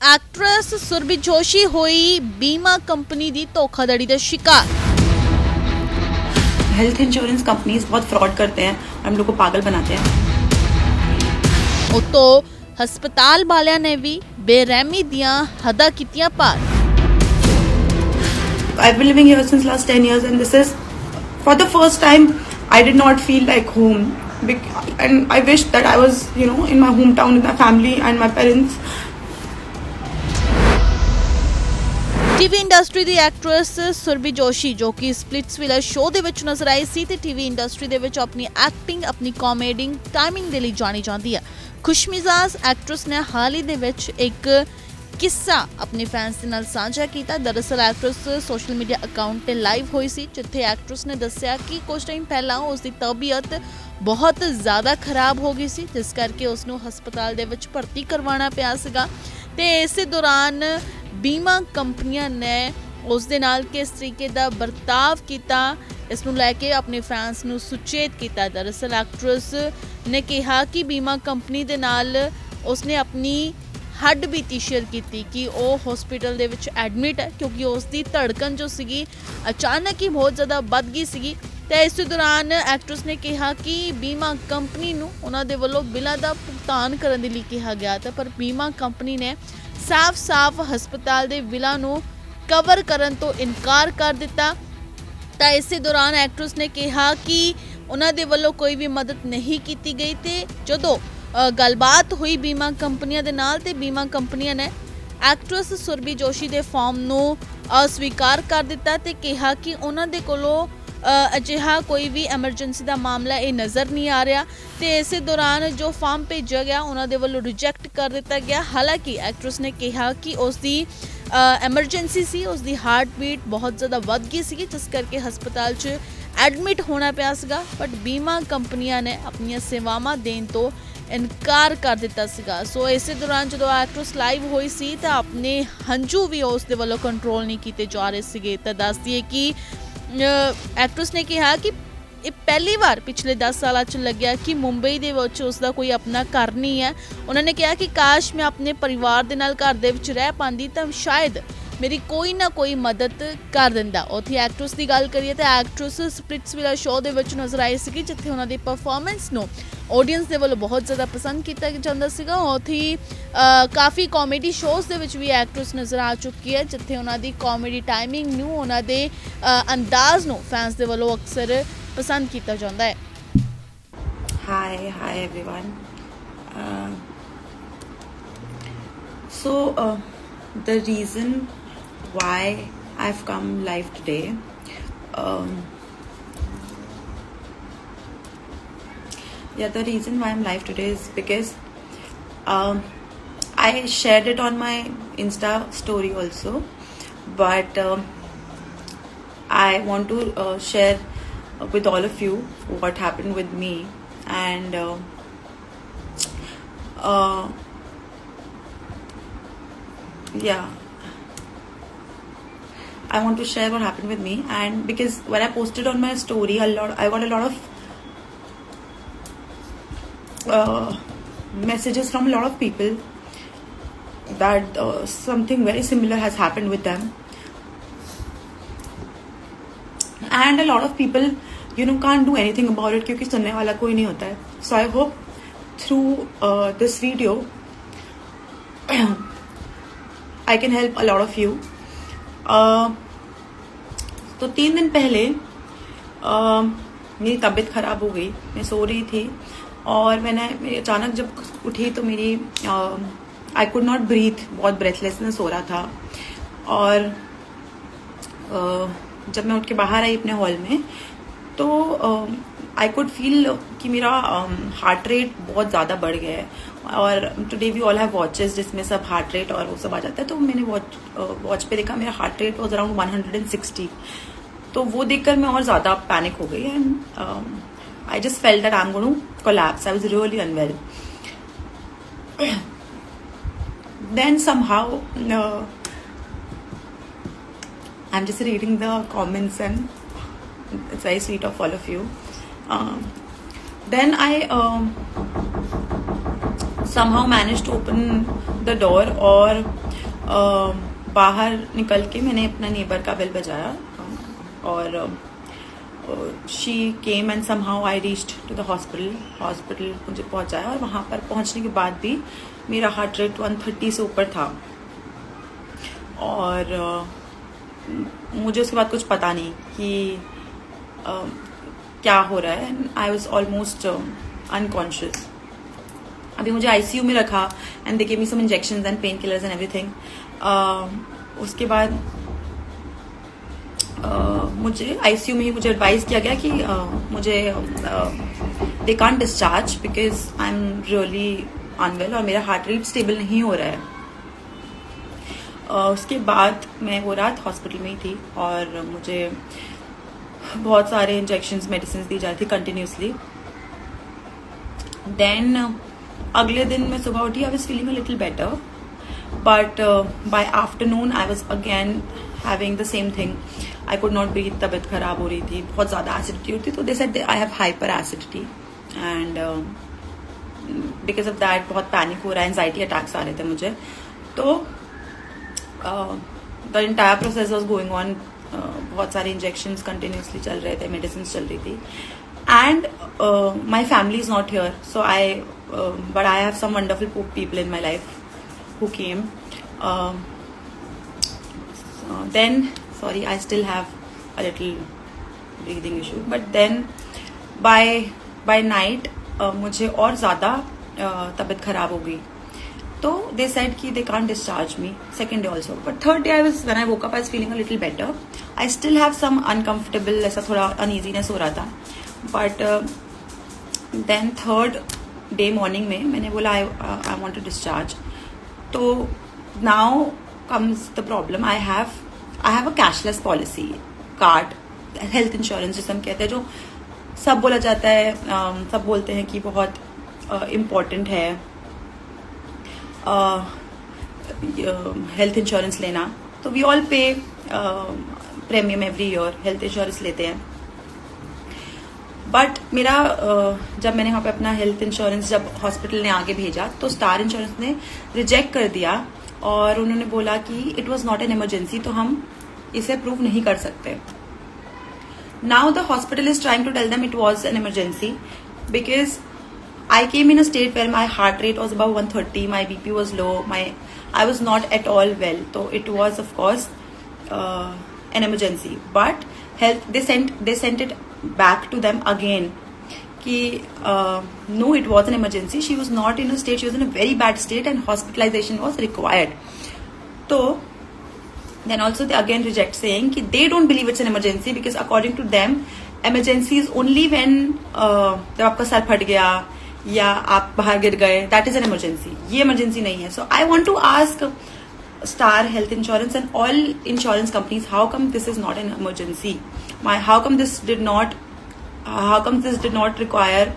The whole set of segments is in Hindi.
एक्ट्रेस सुरभि जोशी हुई बीमा कंपनी की धोखाधड़ी का शिकार। हेल्थ इंश्योरेंस कंपनीज बहुत फ्रॉड करते हैं, हम लोग को पागल बनाते हैं। उतो हस्पताल वालियां ने भी बेरहमी दियां हदां कीतियां पार। I've been living here since last 10 years and this is for the first time I did not feel like home, and I wish that I was, in my hometown with my family and my parents. TV industry the actress Surbhi Joshi ਜੋ ਕਿ ਸਪਲਿਟਸਵਿਲਾ ਸ਼ੋਅ ਦੇ ਵਿੱਚ ਨਜ਼ਰ ਆਈ ਸੀ ਤੇ ਟੀਵੀ ਇੰਡਸਟਰੀ ਦੇ ਵਿੱਚ ਆਪਣੀ ਐਕਟਿੰਗ ਆਪਣੀ ਕਾਮੇਡਿੰਗ ਟਾਈਮਿੰਗ ਦੇ ਲਈ ਜਾਣੀ ਜਾਂਦੀ ਹੈ। ਖੁਸ਼ਮਿਜ਼ਾਜ ਐਕਟਰੈਸ ਨੇ ਹਾਲ ਹੀ ਦੇ ਵਿੱਚ ਇੱਕ ਕਿੱਸਾ ਆਪਣੇ ਫੈਨਸ ਦੇ ਨਾਲ ਸਾਂਝਾ ਕੀਤਾ। ਦਰਅਸਲ ਐਕਟਰੈਸ ਸੋਸ਼ਲ ਮੀਡੀਆ ਅਕਾਊਂਟ ਤੇ ਲਾਈਵ ਹੋਈ ਸੀ ਜਿੱਥੇ ਐਕਟਰੈਸ ਨੇ ਦੱਸਿਆ ਕਿ ਕੁਝ ਟਾਈਮ ਪਹਿਲਾਂ ਉਸ ਦੀ ਤਬੀਅਤ ਬਹੁਤ ਜ਼ਿਆਦਾ ਖਰਾਬ ਹੋ ਗਈ ਸੀ ਜਿਸ ਕਰਕੇ ਉਸ ਨੂੰ ਹਸਪਤਾਲ ਦੇ ਵਿੱਚ ਭਰਤੀ ਕਰਵਾਉਣਾ ਪਿਆ ਸੀਗਾ ਤੇ ਇਸੇ ਦੌਰਾਨ बीमा कंपनियां ने उस दे नाल किस तरीके दा बर्ताव किया इस नूं लैके अपने फैंस नूं सुचेत किया। दरअसल एक्ट्रेस ने कहा कि बीमा कंपनी दे नाल उसने अपनी हड्ड बीती शेयर की कि वह हॉस्पिटल दे विच एडमिट है क्योंकि उसकी धड़कन जो सी अचानक ही बहुत ज़्यादा बढ़ गई सी। तो इस दौरान एक्ट्रेस ने कहा कि बीमा कंपनी नूं उन्हां दे वल्लों बिलां दा भुगतान करने के लिए कहा गया था पर बीमा कंपनी ने साफ हस्पताल के बिलों को कवर करने तो इनकार कर दिता। तो इस दौरान एक्ट्रेस ने कहा कि उन्होंने वालों कोई भी मदद नहीं की गई तो जो गलबात हुई बीमा कंपनियों के नाल ते बीमा कंपनियों ने एक्ट्रेस सुरभि जोशी के फॉर्म को अस्वीकार कर दिता ते कहा कि उन्होंने कोलों अजिहा कोई भी एमरजेंसी का मामला ये नज़र नहीं आ रहा तो इस दौरान जो फॉर्म भेजा गया उन्होंने वालों रिजैक्ट कर दिता गया। हालांकि एक्ट्रेस ने कहा कि उसकी एमरजेंसी सी उसकी हार्ट बीट बहुत ज़्यादा बढ़ गई सी जिस करके हस्पताल च एडमिट होना पिया सीगा बट बीमा कंपनियां ने अपन सेवावां देण तो इनकार कर दिता सीगा। सो इस दौरान जो एक्ट्रेस लाइव हुई सी तो अपने हंझू भी उसके वालों कंट्रोल नहीं किए जा रहे थे। तो दस दिए कि एक्ट्रेस ने कहा कि ये पहली बार पिछले 10 साल लग्या कि मुंबई दे विच उसका कोई अपना घर नहीं है। उन्होंने कहा कि काश मैं अपने परिवार दे नाल घर दे विच रह पांदी तो शायद मेरी कोई ना कोई मदद कर दिंदा। उत्थे एक्ट्रेस की गल करिए तो एक्ट्रेस स्प्लिट्सविला शो दे विच नज़र आई सी जिथे उन्होंने परफॉर्मेंस नूं ऑडियंस दे वल्लों बहुत ज़्यादा पसंद किया जाता सीगा। उत्थे काफ़ी कॉमेडी शोज़ दे विच भी एक्ट्रेस नज़र आ चुकी है जिथे उन्होंने कॉमेडी टाइमिंग नूं उन्होंने अंदाज नूं फैंस दे वल्लों अक्सर पसंद किया जाता है। Hi everyone. So the reason why I've come live today, the reason why I'm live today is because I shared it on my Insta story also, but I want to share with all of you what happened with me and I want to share what happened with me, and because when I posted on my story I got a lot of messages from a lot of people that something very similar has happened with them, and a lot of people can't do anything about it क्योंकि सुनने वाला कोई नहीं होता है. So I hope through this video I can help a lot of you. तो 3 दिन पहले मेरी तबीयत ख़राब हो गई. मैं सो रही थी और मैंने अचानक जब उठी तो मेरी आई कुड नॉट ब्रीथ, बहुत ब्रेथलेसनेस हो रहा था. और जब मैं उठ के बाहर आई अपने हॉल में तो आई कुड फील कि मेरा हार्ट रेट बहुत ज़्यादा बढ़ गया है. और today we all have watches जिसमें सब हार्ट रेट और वो सब आ जाता है. तो मैंने वॉच पे देखा मेरा हार्ट रेट वॉज अराउंड 160. तो वो देखकर मैं और ज़्यादा पैनिक हो गई and I just felt that I am going to collapse. I was really unwell. Then somehow I'm just reading the comments and it's very sweet of all of you. Then I somehow managed to open the door और बाहर निकल के मैंने अपना नेबर का बेल बजाया और she came and somehow I reached to the hospital मुझे पहुंचाया और वहां पर पहुंचने के बाद भी मेरा हार्ट रेट 130 से ऊपर था और मुझे उसके बाद कुछ पता नहीं कि क्या हो रहा है. I was almost unconscious. अभी मुझे आईसीयू में रखा and they gave me some injections and pain killers and everything. उसके बाद मुझे आईसीयू में ही मुझे एडवाइस किया गया कि मुझे they can't discharge because I am really unwell और मेरा हार्ट रेट स्टेबल नहीं हो रहा है. उसके बाद मैं वो रात हॉस्पिटल में ही थी और मुझे बहुत सारे इंजेक्शंस मेडिसिन दी जा रही थी कंटिन्यूसली. देन अगले दिन मैं सुबह उठी. I was feeling a little better but by afternoon I was again having the same thing. I could not breathe. तबीयत खराब हो रही थी. बहुत ज्यादा एसिडिटी होती. तो they said I have hyper acidity and because of that बहुत पैनिक हो रहा है. एंजाइटी अटैक्स आ रहे थे मुझे. तो the entire process was going on. बहुत सारे इंजेक्शंस कंटिन्यूसली चल रहे थे. मेडिसिन चल रही थी and my family is not here. So I but I have some wonderful people in my life who came. Then sorry, I still have a little breathing issue. But then by night मुझे और ज़्यादा तबीयत खराब हो गई. तो they said कि they can't discharge me second day also. But third day when I woke up I was feeling a little better. I still have some uncomfortable, ऐसा थोड़ा uneasiness हो रहा था. But then third day morning में मैंने बोला I want to discharge. तो now comes the problem. I have a cashless policy card, health insurance जिसे हम कहते हैं, जो सब बोला जाता है. सब बोलते हैं कि बहुत इम्पोर्टेंट है हेल्थ इंश्योरेंस लेना. तो वी ऑल पे premium every year. Health insurance लेते हैं. बट मेरा जब मैंने वहाँ पे अपना हेल्थ इंश्योरेंस जब हॉस्पिटल ने आगे भेजा तो स्टार इंश्योरेंस ने रिजेक्ट कर दिया और उन्होंने बोला कि it was not an emergency. तो हम इसे प्रूव नहीं कर सकते. Now the hospital is trying to tell them it was an emergency because I came in a state where my heart rate was about 130. My BP was low. I was not at all well. तो it was of course an emergency. But health they sent it back to them again कि no, it was an emergency. She was not in a state. She was in a very bad state and hospitalization was required. So then also they again reject, saying कि they don't believe it's an emergency because according to them emergency is only when जब आपका सर फट गया या आप बाहर गिर गए, that is an emergency. ये emergency नहीं है. So I want to ask Star Health Insurance and all insurance companies, how come this is not an emergency? How come this did not require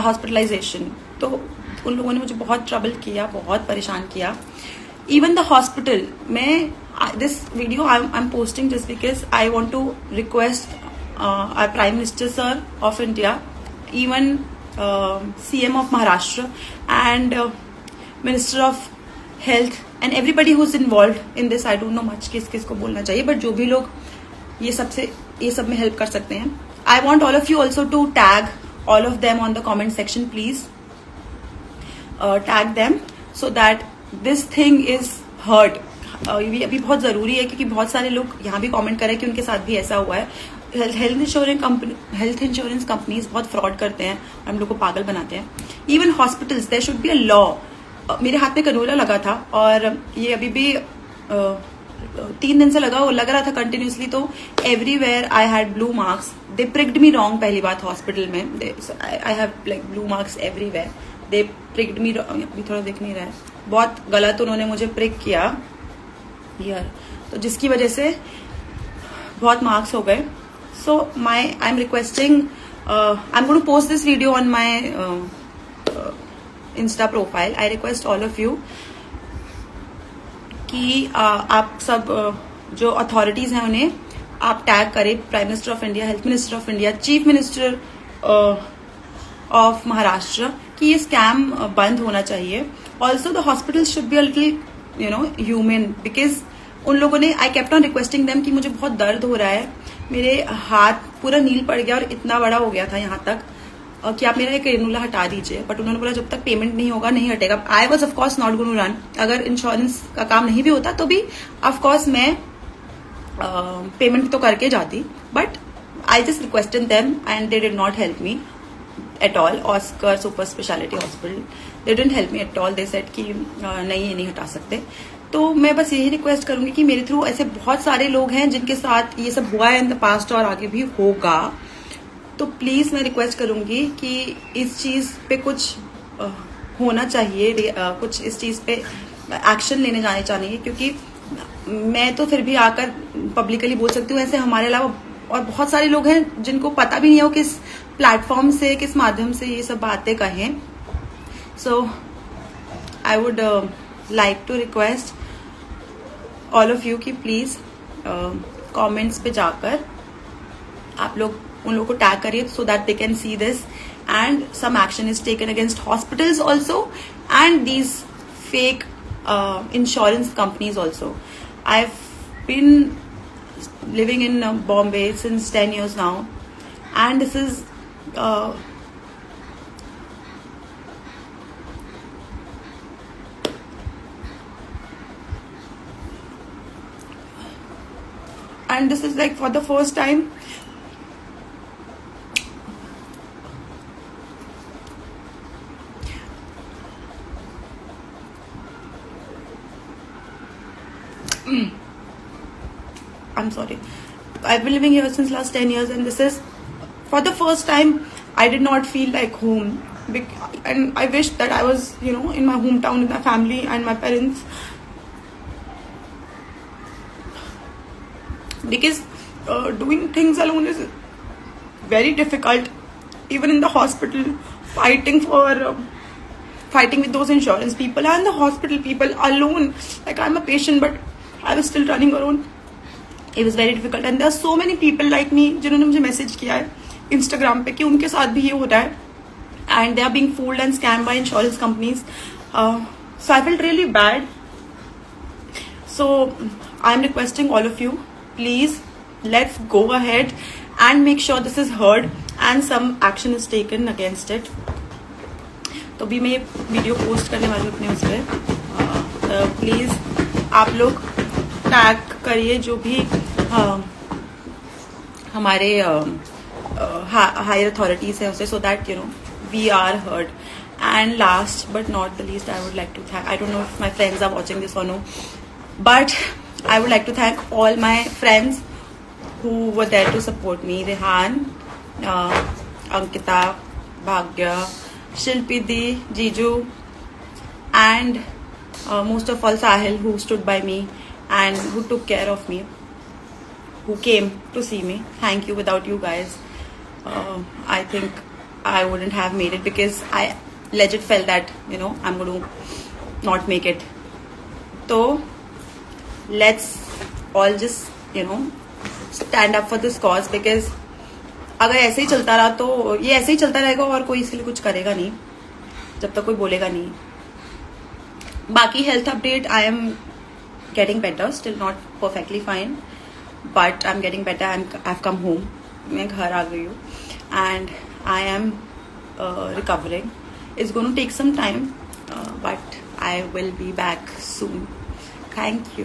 hospitalisation. तो उन लोगों ने मुझे बहुत ट्रबल किया, बहुत परेशान किया. इवन द हॉस्पिटल में this video I am posting just because I want to request our prime minister sir of India, even CM of Maharashtra and minister of health and everybody who is involve in this. I don't know much किस किस को बोलना चाहिए, बट जो भी लोग ये सब में हेल्प कर सकते हैं. I want all of you also to tag all of them on the comment section, please. Tag them so that this thing is heard. ये अभी बहुत जरूरी है क्योंकि बहुत सारे लोग यहाँ भी कमेंट करें कि उनके साथ भी ऐसा हुआ है. हेल्थ इंश्योरेंस कंपनीज बहुत फ्रॉड करते हैं और हम लोग को पागल बनाते हैं. Even hospitals, there should be a law. मेरे हाथ में कनोला लगा था और ये अभी भी 3 दिन से लग रहा था कंटिन्यूसली. तो everywhere I had blue marks. They pricked me wrong. पहली बात हॉस्पिटल में I have like blue marks everywhere. They pricked me. अभी थोड़ा दिख नहीं रहा है, बहुत गलत उन्होंने मुझे प्रिक किया हियर, तो जिसकी वजह से बहुत मार्क्स हो गए. So I am requesting, I am going to post this video on my insta profile. I request all of you कि आप सब जो अथॉरिटीज हैं उन्हें आप टैग करें. Prime minister of India, health minister of India, chief minister of Maharashtra कि ये स्कैम बंद होना चाहिए. Also the hospital should be a little human, because उन लोगों ने, I kept on requesting them कि मुझे बहुत दर्द हो रहा है, मेरे हाथ पूरा नील पड़ गया और इतना बड़ा हो गया था यहाँ तक कि आप मेरा एक रेनुला हटा दीजिए. बट उन्होंने बोला जब तक पेमेंट नहीं होगा नहीं हटेगा. I was of course not going to run. अगर इंश्योरेंस का काम नहीं भी होता तो भी ऑफकोर्स मैं पेमेंट तो करके जाती. But I just requested them and they did not help me at all. Oscar super speciality hospital, they didn't help me at all. They said कि नहीं, ये नहीं हटा सकते. तो मैं बस यही रिक्वेस्ट करूंगी कि मेरे थ्रू ऐसे बहुत सारे लोग हैं जिनके साथ ये सब हुआ है इन द पास्ट और आगे भी होगा. तो प्लीज मैं रिक्वेस्ट करूंगी कि इस चीज पे कुछ होना चाहिए, कुछ इस चीज पे एक्शन लेने जाने चाहिए. क्योंकि मैं तो फिर भी आकर पब्लिकली बोल सकती हूँ, ऐसे हमारे अलावा और बहुत सारे लोग हैं जिनको पता भी नहीं हो किस प्लेटफॉर्म से, किस माध्यम से ये सब बातें कहें. So I would like to request all of you कि प्लीज कमेंट्स पे जाकर आप लोग उन लोगों को टैग करिए so that they can see this and some action is taken against hospitals also and these fake insurance companies also. I've been living in Bombay since 10 years now, and this is like for the first time I'm sorry. I've been living here since last 10 years, and this is for the first time I did not feel like home. And I wish that I was, in my hometown with my family and my parents. Because doing things alone is very difficult. Even in the hospital, fighting with those insurance people and the hospital people alone. Like, I'm a patient, but I was still running around. It was very difficult, and there are so many people like me जिन्होंने मुझे मैसेज किया है इंस्टाग्राम पे कि उनके साथ भी ये हो रहा है, and they are being fooled and scammed by insurance companies. So I felt really bad. So I am requesting all of you, please let's go ahead and make sure this is heard and some action is taken against it. तो भी मैं वीडियो पोस्ट करने वाली हूँ अपने उस पर. प्लीज आप लोग टैग करिए जो भी हमारे हायर अथॉरिटीज है उसे, so that we are heard. And last but not the least, I would like to thank, I don't know if my friends are watching this or no, but I would like to thank all my friends who were there to support me. Rehan, Ankita, Bhagya, Shilpi Di, Jiju, and most of all Sahil, who stood by me and who took care of me, who came to see me. Thank you. Without you guys, I think I wouldn't have made it, because I legit felt that I'm going to not make it. So let's all just stand up for this cause, because अगर ऐसे ही चलता रहा तो ये ऐसे ही चलता रहेगा और कोई इसके लिए कुछ करेगा नहीं जब तक कोई बोलेगा नहीं. बाकी health update, I am getting better, still not perfectly fine, but I am getting better. I have come home, मैं घर आ गई हूँ and I am recovering. It's going to take some time, but I will be back soon. Thank you.